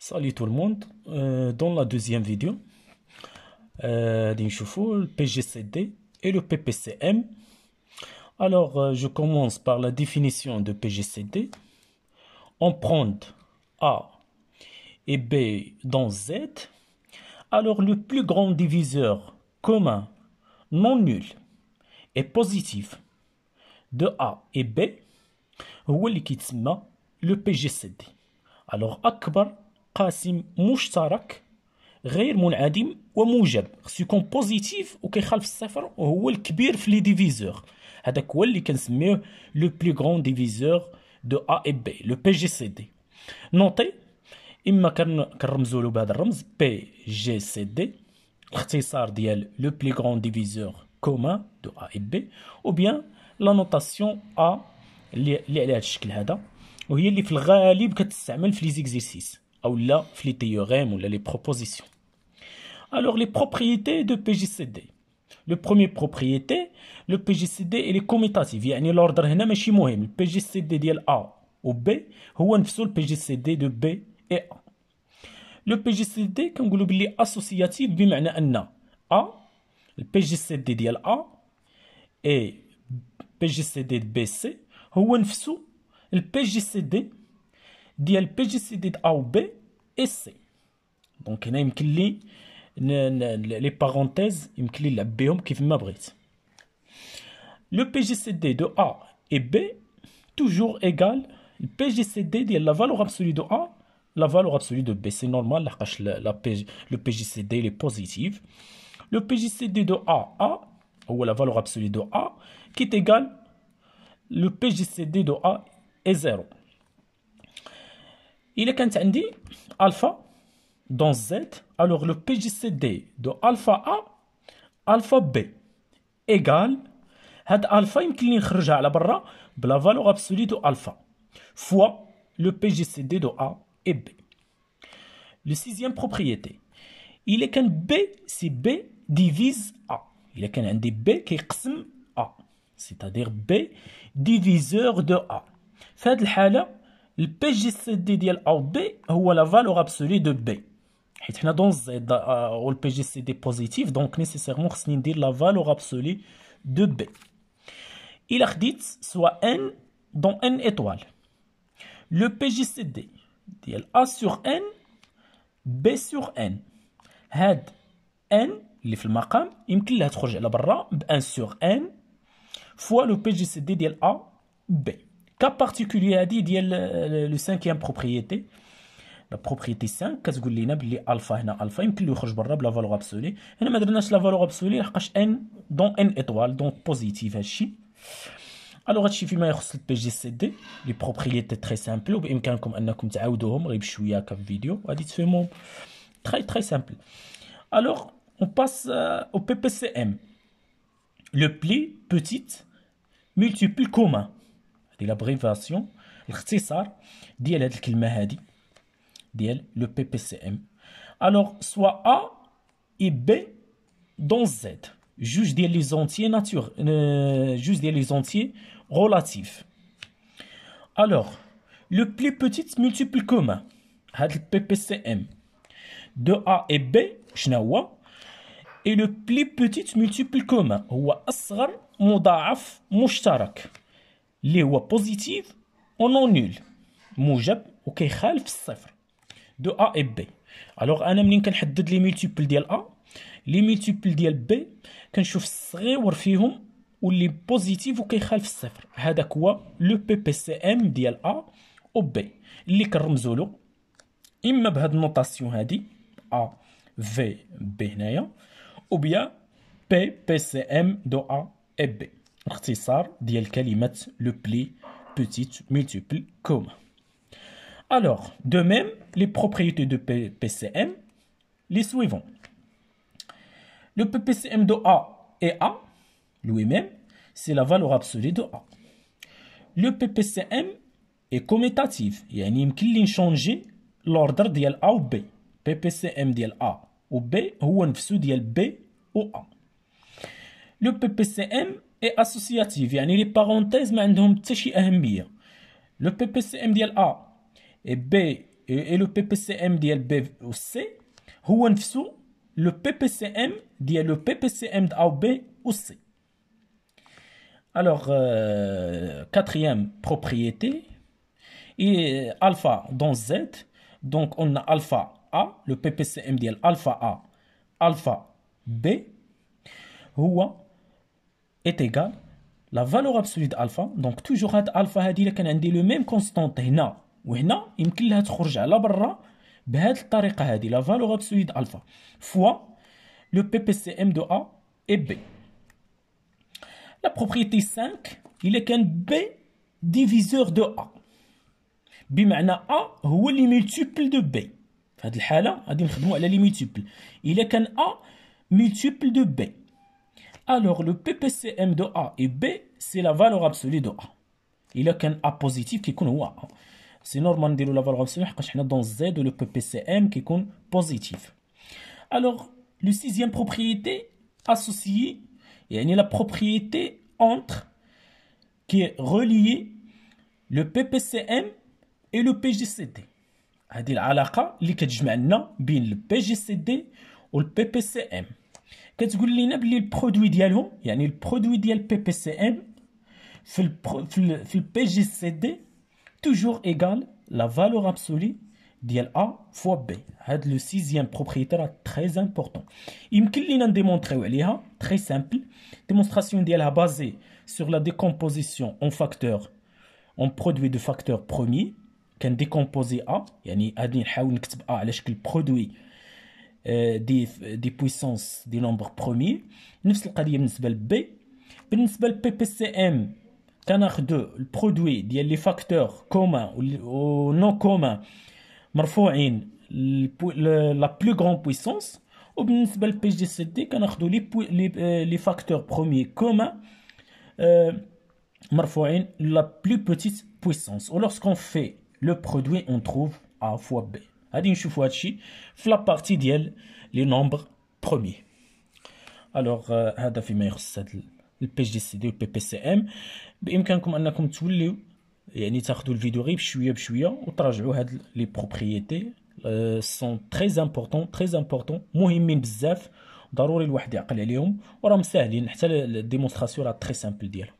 Salut tout le monde. Dans la deuxième vidéo, le PGCD et le PPCM. Alors, je commence par la définition de PGCD. On prend A et B dans Z. Alors, le plus grand diviseur commun non nul et positif de A et B هو اللي كيتسمى le PGCD. Alors, أكبر قاسم مشترك غير منعدم وموجب خصو يكون بوزيتيف وكيخالف الصفر وهو الكبير في لي ديفيزور. هذاك هو اللي كنسميوه لو بلو غران ديفيزور دو ا اي بي لو بي جي سي دي. نوطي اما كنرمزوا له بهذا الرمز بي جي سي دي الاختصار ديال لو بلو غران ديفيزور كومان دو ا اي بي، او بيان لا نوتاسيون ا اللي على هذا الشكل هذا، وهي اللي في الغالب كتستعمل في لي زيكزيرسيس او لا في لي تhéorèmes ولا لي بروبوزيسيون. Alors les propriétés de PGCD. Le premier propriété, le PGCD il est commutatif، يعني l'ordre هنا ماشي مهم. le PGCD ديال A و B هو نفسه le PGCD de B et A. le PGCD كنقولوا بلي associatif بمعنى ان A le PGCD ديال A et PGCD de BC هو نفسه le PGCD ديال PGCD de A و B et C. دونك هنا يمكن لي لي بارونتيز يمكن لي نلعب بهم كيف ما بغيت. لو بي جي سي دي دو A et B toujours égal le PGCD ديال لا فالور ابسولي دو A لا فالور ابسولي دو B. سي نورمال لحقاش لو PGCD لي بوزيتيف. لو PGCD دو A هو لا فالور ابسولي دو A qui est égal le PGCD دو A est 0. إلا كانت عندي alpha dans Z, alors le PGCD de alpha A, alpha B égale هاد alpha يمكن لي نخرجها على برا بلا valeur absolue de alpha fois le PGCD de A et B. Le sixième propriété, il est qu'un B si B divise A. Il est qu'un عندي B كيقسم A, c'est-à-dire B diviseur de A. في هاد الحالة le PGCD ديال A و B هو la valeur absolue de B. حيت حنا دون زد و البي جي سي دي بوزيتيف دونك نيسيسيرمون خصني ندير لا فالور ابسولي دو بي. الى خديت سوا ان دون ان ايطوال لو بي جي سي دي ديال ا سور ان بي سور ان، هاد ان اللي في المقام يمكن لها تخرج على برا ب ان سور ان فوا لو بي جي سي دي ديال ا بي. كا بارتيكولي هادي ديال لو سانكيام بروبريتي، لا بروبريتي 5 كتقول لنا بلي الفا هنا الفا يمكن له يخرج برا بلا فالور ابسولي. هنا ما درناش لا فالور ابسولي لحقاش ان دون ان ايطوال دونك بوزيتيف هادشي. الوغ هادشي فيما يخص البي جي سي دي لي بروبريتي تري سامبل وبامكانكم انكم تعاودوهم غير بشويه هكا في فيديو غادي تفهموهم تري سامبل. الوغ اون باس او بي بي سي ام لو بلي بوتيت مولتيبل كومان، هادي لابريفاسيون الاختصار ديال هاد الكلمه هادي ديال le PPCM. Alors soit A et B dans Z, juge ديال les entiers juge ديال les entiers relatifs. Alors le plus petit multiple commun هاد le PPCM de A et B شنو هو؟ et le plus petit multiple commun هو أصغر مضاعف مشترك اللي هو positif و non nul موجب وكيخالف الصفر de A et B. alors انا منين كنحدد لي مولتيبل ديال A لي مولتيبل ديال B كنشوف الصغيور فيهم واللي بوزيتيف وكيخالف الصفر، هذاك هو لو بي بي سي ام ديال A و B اللي كنرمزوا له اما بهاد النوطاسيون هادي A V B هنايا او بيان بي بي سي ام دو A et B اختصار ديال كلمه لو بلي بوتيت مولتيبل كومان. Alors, de même, les propriétés de PPCM, les suivants. Le PPCM de A et A, lui-même, c'est la valeur absolue de A. Le PPCM est commutatif, يعني يمكن لي نشونجي l'ordre ديال A و B. PPCM ديال A و B هو نفسه ديال B و A. Le PPCM est associatif، يعني les parenthèses ما عندهم حتى شي أهمية. Le PPCM ديال A et B et le PPCM ديال B و C هو نفسه le PPCM ديال le PPCM de A ou B ou C. Alors, quatrième propriété, et alpha dans Z, donc on a alpha A, le PPCM ديال alpha A, alpha B, هو est égal la valeur absolue de alpha. Donc toujours هاد alpha هادي إلا كان عندي le même constante هنا وهنا يمكن لها تخرج على برا بهاد الطريقة هادي la valeur absolue de alpha fois le PPCM de A et B. La propriété 5 il est qu'un B diviseur de A بمعنى A هو اللي multiple de B. في هذه الحالة غادي نخدمو على لي multiple. il est qu'un A multiple de B. Alors le PPCM de A et B c'est la valeur absolue de A. il est qu'un A positif كيكون هو A. C'est normal نديرو la valeur absolue حقاش حنا dans Z le PPCM كيكون positif. Alors le sixième propriété associée يعني la propriété entre qui est reliée le PPCM et le PGCD. هذه العلاقة اللي كتجمع لنا بين le PGCD و le PPCM. كتقول لنا بلي البرودوي ديالهم يعني البرودوي ديال PPCM في ال PGCD toujours égal la valeur absolue ديال A fois B. هاد le sixième propriété راه très important. يمكن لينا نديمونطريو عليها très simple. démonstration ديالها basée sur la décomposition en facteurs en produit de facteurs premiers. كان décomposer A يعني غادي نحاول نكتب A على شكل produit دي puissance دي nombres premiers. نفس القضيه بالنسبه ل B. بالنسبه ل PPCM كناخدو البرودوي ديال لي فاكتور كومان و نون كومان مرفوعين لا بلو غران بويسونس. وبالنسبه للبي جي سي دي كناخدو لي فاكتور بروميي كومان مرفوعين لا بلو بوتيت بويسونس. و لورسكون في لو برودوي اون تروف ا فوا بي. غادي نشوفوا هادشي في لا بارتي ديال لي نومبر بروميي. الوغ هذا فيما يخص هاد البي جي سي دي والبي بي سي ام. بامكانكم انكم توليو يعني تاخذوا الفيديو غير بشويه بشويه وتراجعوا هاد لي بروبريتي سون تري امبورطون مهمين بزاف ضروري الواحد يعقل عليهم وراهم ساهلين حتى الديمونستراسيون راه تري سامبل ديالهم.